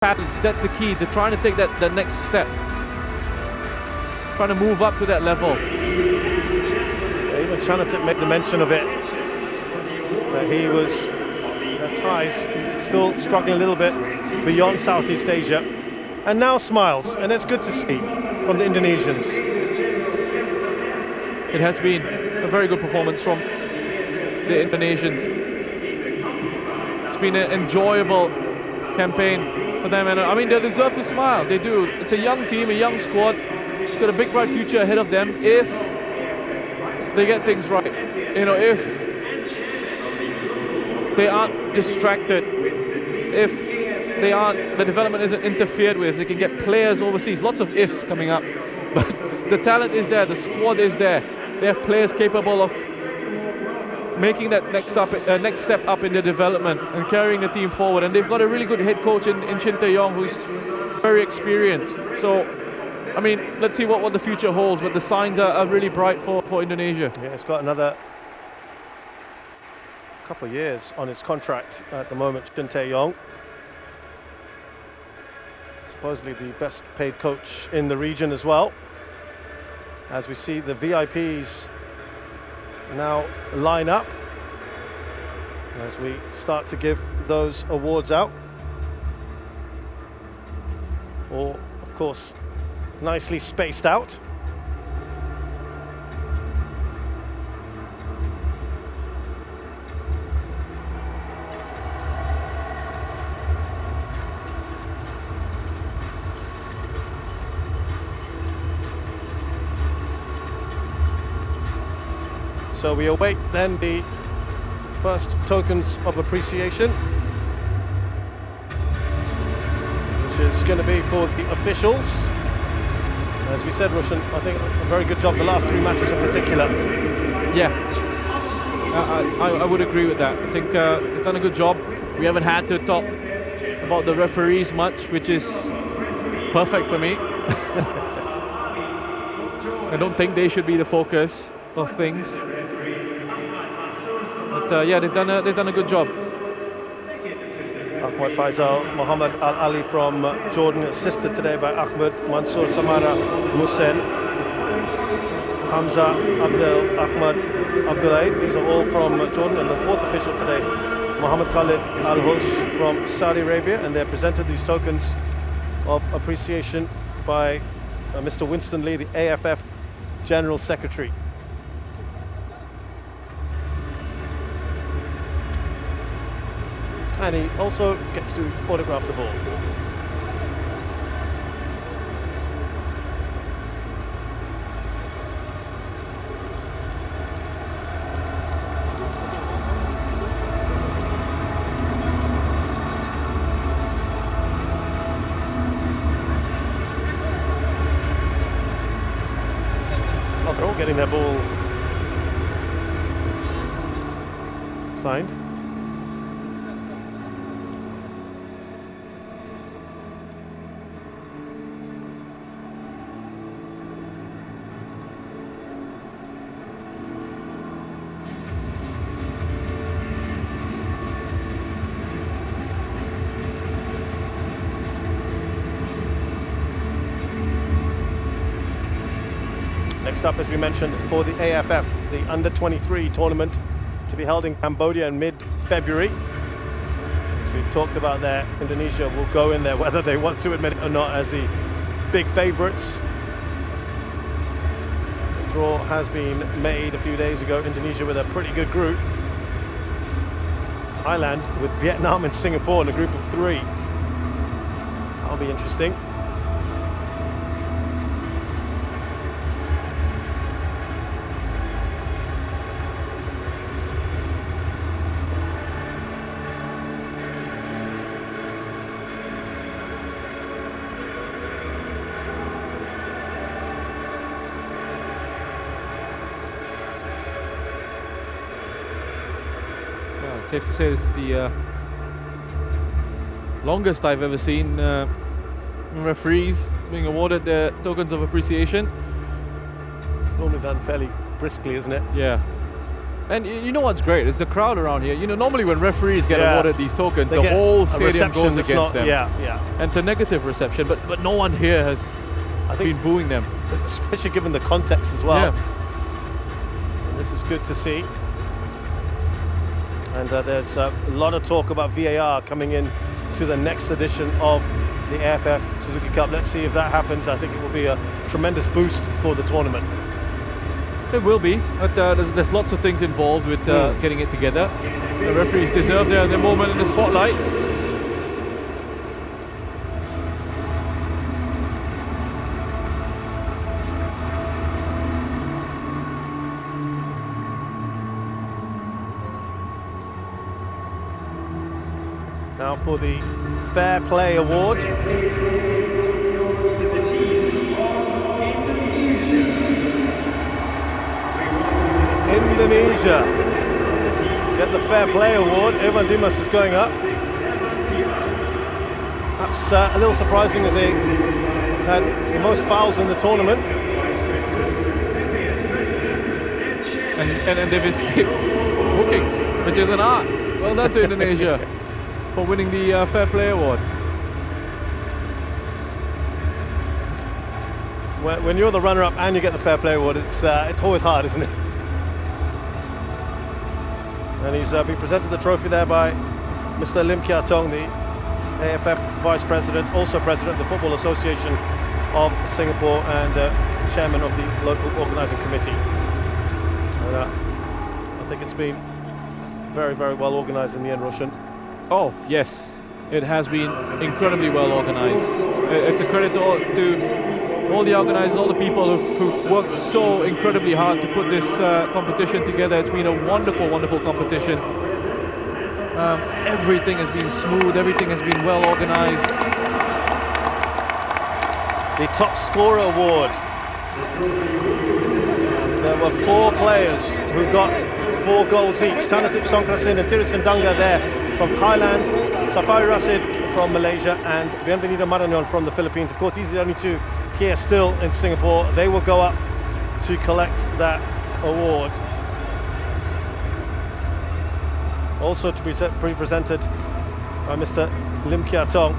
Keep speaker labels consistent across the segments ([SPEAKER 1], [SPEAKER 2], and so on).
[SPEAKER 1] patterns. That's the key. They're trying to take that next step, trying to move up to that level.
[SPEAKER 2] Even Chanatit made the mention of it, that he was at ties still struggling a little bit beyond Southeast Asia, and now smiles, and it's good to see from the Indonesians.
[SPEAKER 1] It has been a very good performance from the Indonesians. It's been an enjoyable campaign for them, and I mean, they deserve to smile. They do. It's a young team, a young squad. It's got a big bright future ahead of them if they get things right. You know, if they aren't distracted, if the development isn't interfered with, they can get players overseas. Lots of ifs coming up, but the talent is there, the squad is there. They have players capable of making that next step up in their development and carrying the team forward. And they've got a really good head coach in Shintaeyong, who's very experienced. So, I mean, let's see what the future holds, but the signs are really bright for Indonesia.
[SPEAKER 2] Yeah, it's got another couple of years on its contract at the moment, Shintaeyong. Supposedly the best paid coach in the region as well. As we see the VIPs now line up as we start to give those awards out. All, of course, nicely spaced out. So we await then the first tokens of appreciation, which is going to be for the officials. As we said, Roshan, I think a very good job the last three matches in particular.
[SPEAKER 1] Yeah, I would agree with that. I think it's done a good job. We haven't had to talk about the referees much, which is perfect for me. I don't think they should be the focus of things. But yeah, they've done a good job.
[SPEAKER 2] Ahmad Faisal Muhammad Al Ali from Jordan, assisted today by Ahmed Mansour Samara Musen, Hamza Abdel Ahmad Abdulaid. These are all from Jordan, and the fourth official today, Mohammed Khalid Al Hosh from Saudi Arabia, and they're presented these tokens of appreciation by Mr. Winston Lee, the AFF General Secretary. And he also gets to autograph the ball. Oh, they're all getting their ball signed. Next up, as we mentioned, for the AFF, the Under-23 tournament to be held in Cambodia in mid-February. As we've talked about there, Indonesia will go in there, whether they want to admit it or not, as the big favourites. The draw has been made a few days ago. Indonesia with a pretty good group. Thailand with Vietnam and Singapore in a group of three. That'll be interesting.
[SPEAKER 1] Safe to say this is the longest I've ever seen referees being awarded their tokens of appreciation.
[SPEAKER 2] It's normally done fairly briskly, isn't it?
[SPEAKER 1] Yeah. And you know what's great is the crowd around here. You know, normally when referees get awarded these tokens, the whole stadium goes against them. And it's a negative reception, but no one here has been booing them.
[SPEAKER 2] Especially given the context as well. And this is good to see. And there's a lot of talk about VAR coming in to the next edition of the AFF Suzuki Cup. Let's see if that happens. I think it will be a tremendous boost for the tournament.
[SPEAKER 1] It will be, but there's lots of things involved with getting it together. The referees deserve their moment in the spotlight.
[SPEAKER 2] Now for the Fair Play Award. Indonesia get the Fair Play Award. Evan Dimas is going up. That's a little surprising as they had the most fouls in the tournament.
[SPEAKER 1] And they've escaped bookings, which is an art. Well done to Indonesia for winning the Fair Play Award.
[SPEAKER 2] When you're the runner-up and you get the Fair Play Award, it's always hard, isn't it? And he's been presented the trophy there by Mr. Lim Kia Tong, the AFF Vice President, also President of the Football Association of Singapore and Chairman of the local organising committee. And, I think it's been very, very well organised in the end, Roshan.
[SPEAKER 1] Oh, yes. It has been incredibly well organised. It's a credit to all the organisers, all the people who've worked so incredibly hard to put this competition together. It's been a wonderful, wonderful competition. Everything has been smooth, everything has been well organised.
[SPEAKER 2] The top scorer award. There were 4 players who got 4 goals each. Chanatip 송크라신 and Tirisan Danga there from Thailand, Safari Rashid from Malaysia and Bienvenido Marañón from the Philippines. Of course, these are the only 2 here still in Singapore. They will go up to collect that award. Also to be presented by Mr. Lim Kia Tong.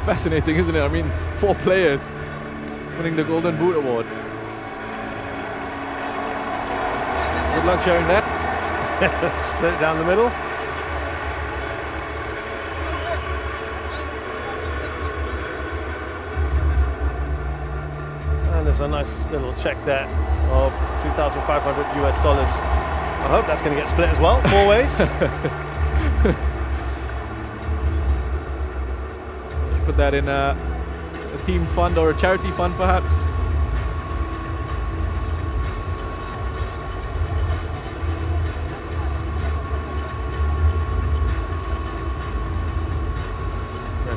[SPEAKER 1] Fascinating, isn't it? I mean, 4 players winning the Golden Boot Award. Good luck sharing that.
[SPEAKER 2] Split it down the middle. And there's a nice little check there of $2,500 US. I hope that's going to get split as well, 4 ways.
[SPEAKER 1] Put that in a team fund or a charity fund, perhaps.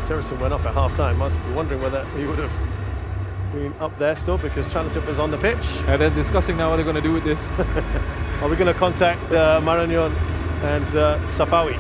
[SPEAKER 2] Tirisan went off at half-time. I was wondering whether he would have been up there still because Chanatip was on the pitch.
[SPEAKER 1] And they're discussing now what they're going to do with this.
[SPEAKER 2] Are we going to contact Marañón and Safawi?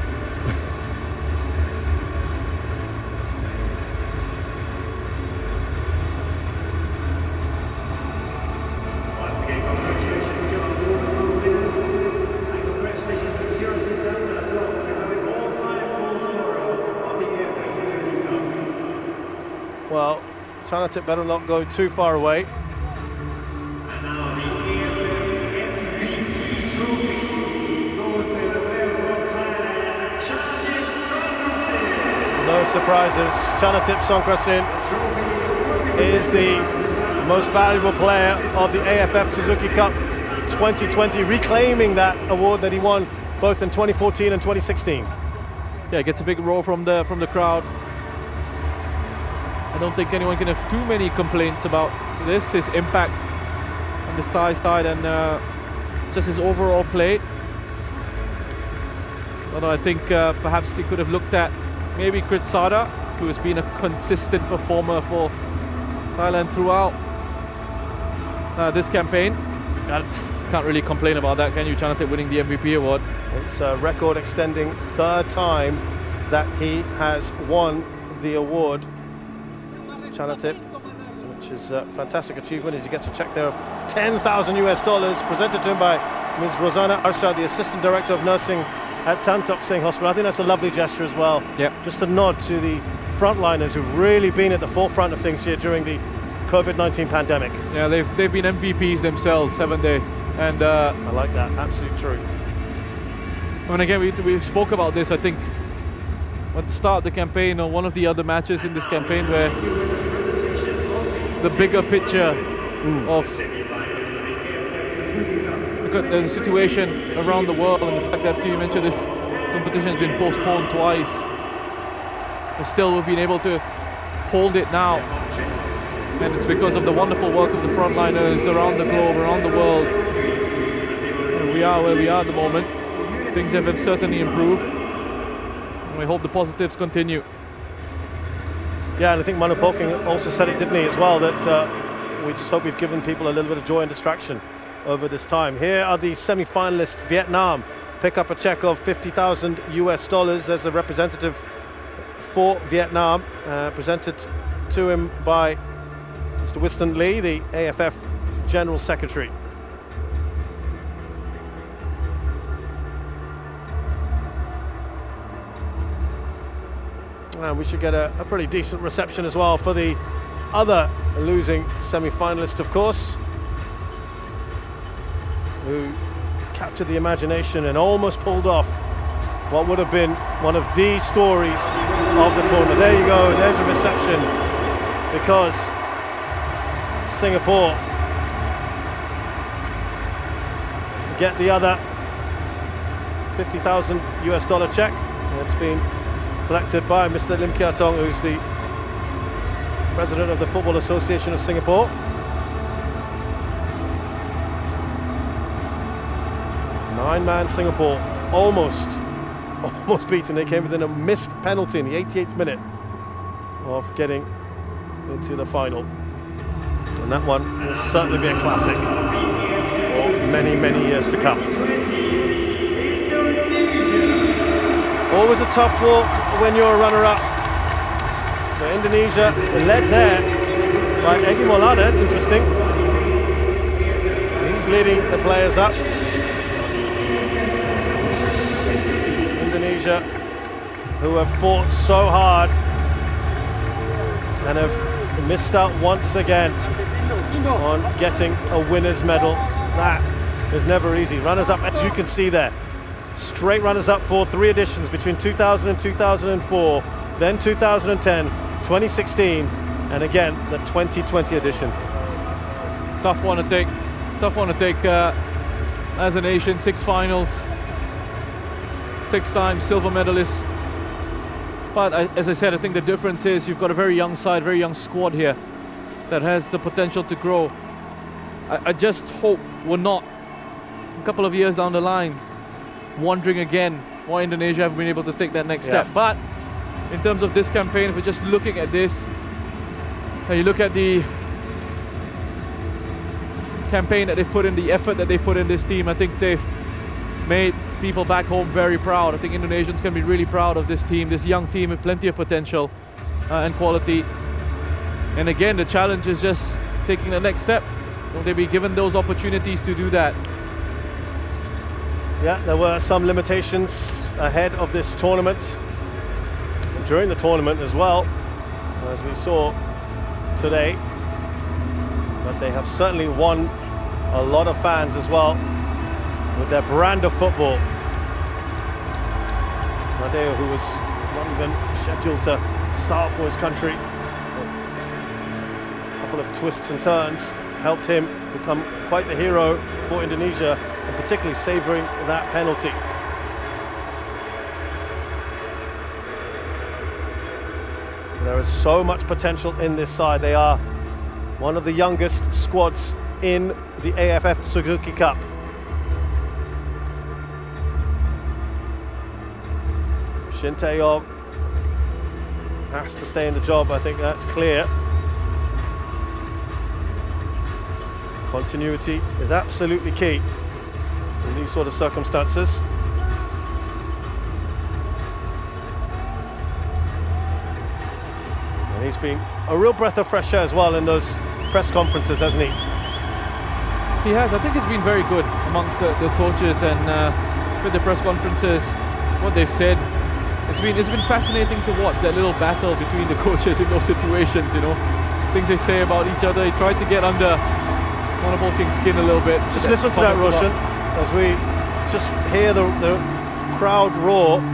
[SPEAKER 2] Well, Chanatip better not go too far away. No surprises. Chanatip 송크라신 is the most valuable player of the AFF Suzuki Cup 2020, reclaiming that award that he won both in 2014 and 2016.
[SPEAKER 1] Yeah, gets a big roar from the crowd. I don't think anyone can have too many complaints about this, his impact on the Thai side and just his overall play. Although I think perhaps he could have looked at maybe Kritsada, who has been a consistent performer for Thailand throughout this campaign. Can't really complain about that, can you? Chanatip winning the MVP award.
[SPEAKER 2] It's a record-extending 3rd time that he has won the award Chanatip, which is a fantastic achievement as he gets a check there of $10,000 presented to him by Ms. Rosanna Arshad, the Assistant Director of Nursing at Tan Tock Seng Hospital. I think that's a lovely gesture as well.
[SPEAKER 1] Yep.
[SPEAKER 2] Just a nod to the frontliners who've really been at the forefront of things here during the COVID-19 pandemic.
[SPEAKER 1] Yeah, they've been MVPs themselves, haven't they? And
[SPEAKER 2] I like that, absolutely true.
[SPEAKER 1] And again, we spoke about this, I think, at the start of the campaign, or one of the other matches in this campaign, where the bigger picture of the situation around the world and the fact that you mentioned this competition has been postponed twice, but still we've been able to hold it now. And it's because of the wonderful work of the frontliners around the globe, around the world. And we are where we are at the moment. Things have certainly improved. And we hope the positives continue.
[SPEAKER 2] Yeah, and I think Manu Polking also said it, didn't he, as well, that we just hope we've given people a little bit of joy and distraction over this time. Here are the semi-finalists. Vietnam pick up a check of $50,000 as a representative for Vietnam, presented to him by Mr. Winston Lee, the AFF General Secretary. And we should get a pretty decent reception as well for the other losing semi-finalist, of course, who captured the imagination and almost pulled off what would have been one of the stories of the tournament. There you go, there's a reception, because Singapore get the other $50,000 check. It's been collected by Mr. Lim Kia Tong, who's the president of the Football Association of Singapore. Nine-man Singapore, almost beaten. They came within a missed penalty in the 88th minute of getting into the final. And that one will certainly be a classic for many, many years to come. Always a tough walk when you're a runner-up. So Indonesia led there by Egy Maulana. It's interesting. He's leading the players up. Indonesia, who have fought so hard and have missed out once again on getting a winner's medal. That is never easy. Runners-up, as you can see there. Straight runners-up for 3 editions between 2000 and 2004, then 2010, 2016, and again the 2020 edition.
[SPEAKER 1] Tough one to take. As a nation, 6 finals, 6 times silver medalists. But as I said, I think the difference is you've got a very young side, very young squad here that has the potential to grow. I just hope we're not, a couple of years down the line, wondering again why Indonesia haven't been able to take that next step. But in terms of this campaign, if we're just looking at this, and you look at the campaign that they've put in, the effort that they've put in this team, I think they've made people back home very proud. I think Indonesians can be really proud of this team, this young team with plenty of potential and quality. And again, the challenge is just taking the next step. Will they be given those opportunities to do that?
[SPEAKER 2] Yeah, there were some limitations ahead of this tournament, and during the tournament as well, as we saw today. But they have certainly won a lot of fans as well with their brand of football. Madeo, who was not even scheduled to start for his country, a couple of twists and turns helped him become quite the hero for Indonesia, and particularly savouring that penalty. There is so much potential in this side. They are one of the youngest squads in the AFF Shintaeyong. Shintaeyong has to stay in the job, I think that's clear. Continuity is absolutely key in these sort of circumstances. And He's been a real breath of fresh air as well in those press conferences, hasn't he?
[SPEAKER 1] He has. I think it's been very good amongst the coaches and with the press conferences, what they've said. It's been fascinating to watch that little battle between the coaches in those situations, you know. Things they say about each other. He tried to get under Monopolking's skin a little bit.
[SPEAKER 2] Just listen to that, Roshan, as we just hear the crowd roar.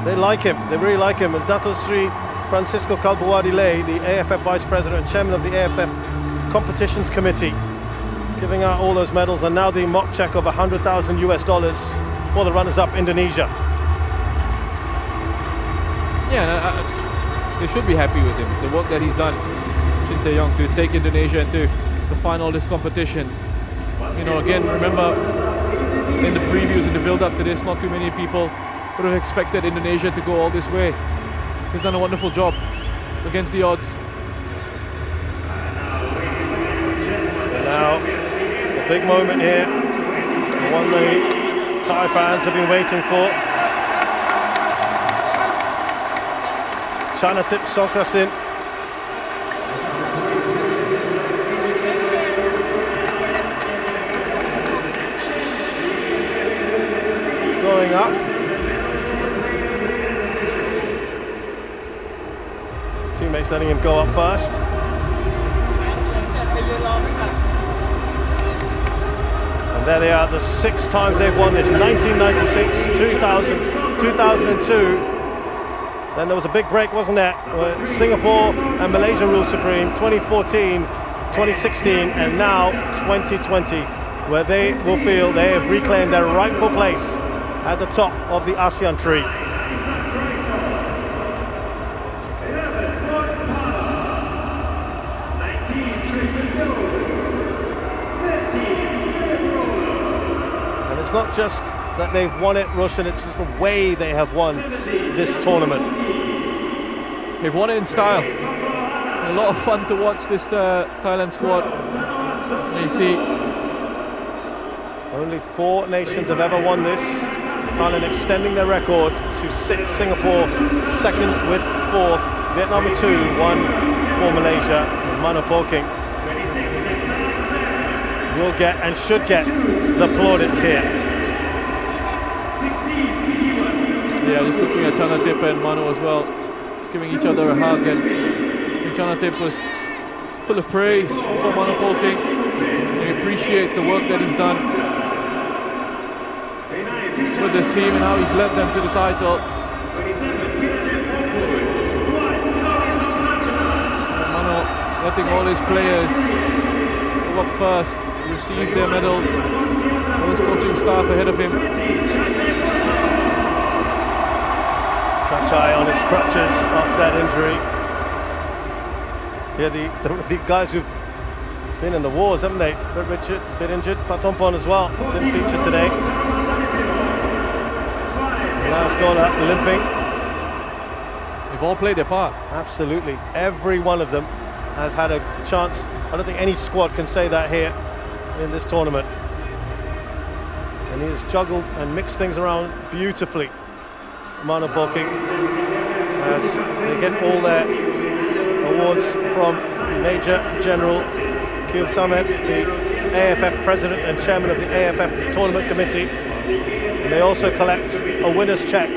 [SPEAKER 2] They like him. They really like him. And Dato Sri Francisco Kalbuwadile, the AFF Vice President and Chairman of the AFF Competitions Committee, giving out all those medals, and now the mock check of $100,000 for the runners-up Indonesia.
[SPEAKER 1] Yeah, they should be happy with him. The work that he's done, Shintaeyong, to take Indonesia into the final of this competition. You know, again, remember in the previews, in the build-up to this, not too many people would have expected Indonesia to go all this way. They've done a wonderful job against the odds.
[SPEAKER 2] And now, the big moment here, the one the Thai fans have been waiting for. Chanatip Sonkrasin. Going up. Teammates letting him go up first. And there they are, the 6 times they've won this: 1996, 2000, 2002. Then there was a big break, wasn't there? Where Singapore and Malaysia ruled supreme, 2014, 2016, and now 2020, where they will feel they have reclaimed their rightful place at the top of the ASEAN tree. And it's not just that they've won it, Roshan, it's just the way they have won this tournament.
[SPEAKER 1] They've won it in style. A lot of fun to watch this Thailand squad. You see,
[SPEAKER 2] only 4 nations have ever won this. Thailand extending their record to 6. Singapore second with 4th. Vietnam with 2, 1 for Malaysia. And Monopolking will get and should get the plaudits here.
[SPEAKER 1] Yeah, just looking at Chanatip and Mano as well, just giving each other a hug, and Chanatip was full of praise for Monopolking. He appreciates the work that he's done with this team and how he's led them to the title. And Mano letting all his players go up first, receive their medals, all his coaching staff ahead of him.
[SPEAKER 2] Chachai on his crutches after that injury. Yeah, the guys who've been in the wars, haven't they? Richard, a bit injured. Patompon as well, didn't feature today. Last Gola limping.
[SPEAKER 1] They've all played their part.
[SPEAKER 2] Absolutely. Every one of them has had a chance. I don't think any squad can say that here in this tournament. And he has juggled and mixed things around beautifully. Monopolking, as they get all their awards from Major General Kyub Samet, the AFF President and Chairman of the AFF Tournament Committee. And they also collect a winner's check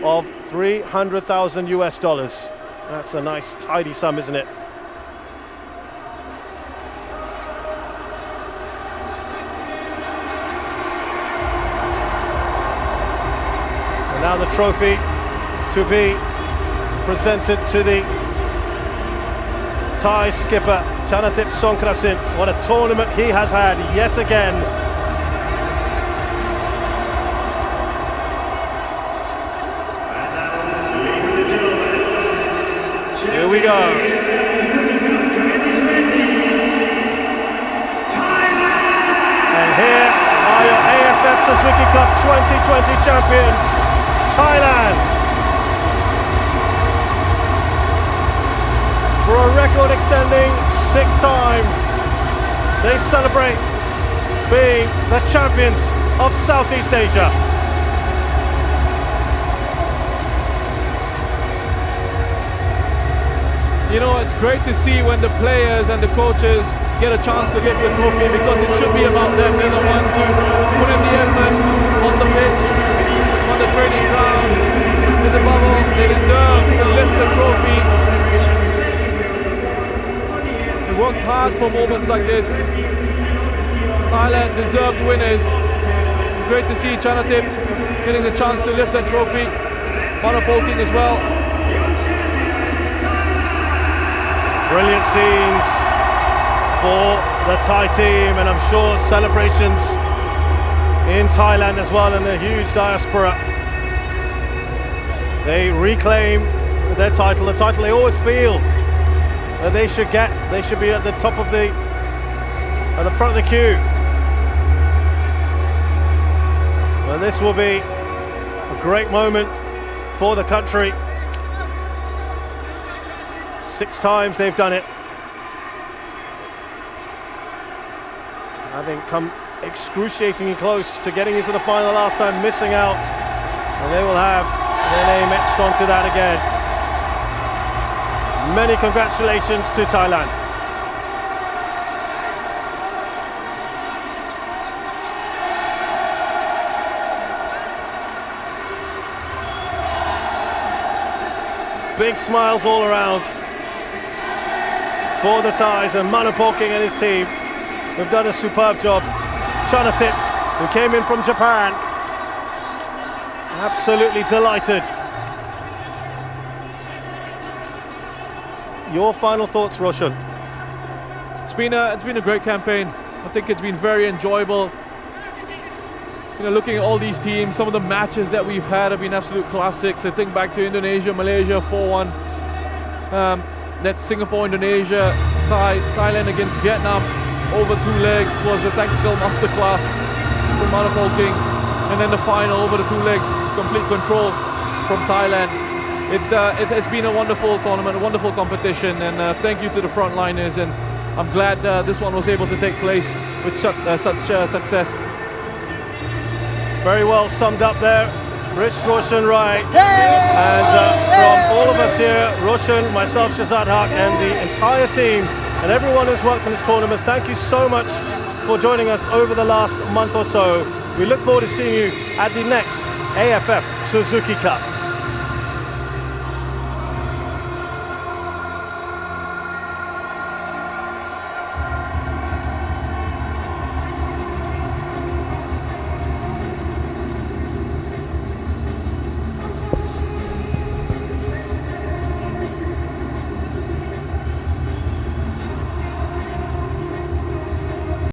[SPEAKER 2] of $300,000. That's a nice tidy sum, isn't it? Now the trophy to be presented to the Thai skipper, Chanatip Sonkrasin. What a tournament he has had yet again. Here we go. And here are your AFF Suzukicop 2020 champions, Thailand. For a record-extending 6th time, they celebrate being the champions of Southeast Asia.
[SPEAKER 1] You know, it's great to see when the players and the coaches get a chance to lift the trophy, because it should be about them. They're the ones who put in the effort on the pitch, on the training ground, in the bubble. They deserve to lift the trophy. They worked hard for moments like this. Thailand deserved winners. Great to see Chanatip getting the chance to lift that trophy. Manapolking as well.
[SPEAKER 2] Brilliant scenes for the Thai team, and I'm sure celebrations in Thailand as well, and the huge diaspora. They reclaim their title, the title they always feel that they should get. They should be at the top of the front of the queue. Well, this will be a great moment for the country. 6 times they've done it, having come excruciatingly close to getting into the final last time, missing out, and they will have their name etched onto that again. Many congratulations to Thailand. Big smiles all around for the Thais, and Manapolking and his team have done a superb job. Chanatip, who came in from Japan, absolutely delighted. Your final thoughts, Roshan?
[SPEAKER 1] It's been a great campaign. I think it's been very enjoyable. You know, looking at all these teams, some of the matches that we've had have been absolute classics. I think back to Indonesia, Malaysia 4-1. That's Singapore, Indonesia, Thailand against Vietnam over 2 legs was a tactical masterclass from Manapolking, and then the final over the 2 legs, complete control from Thailand. It has been a wonderful tournament, a wonderful competition, and thank you to the frontliners, and I'm glad this one was able to take place with such success.
[SPEAKER 2] Very well summed up there, Rich, Roshan, right. And from all of us here, Roshan, myself, Shazad Haq, and the entire team, and everyone who's worked on this tournament, thank you so much for joining us over the last month or so. We look forward to seeing you at the next AFF Suzuki Cup.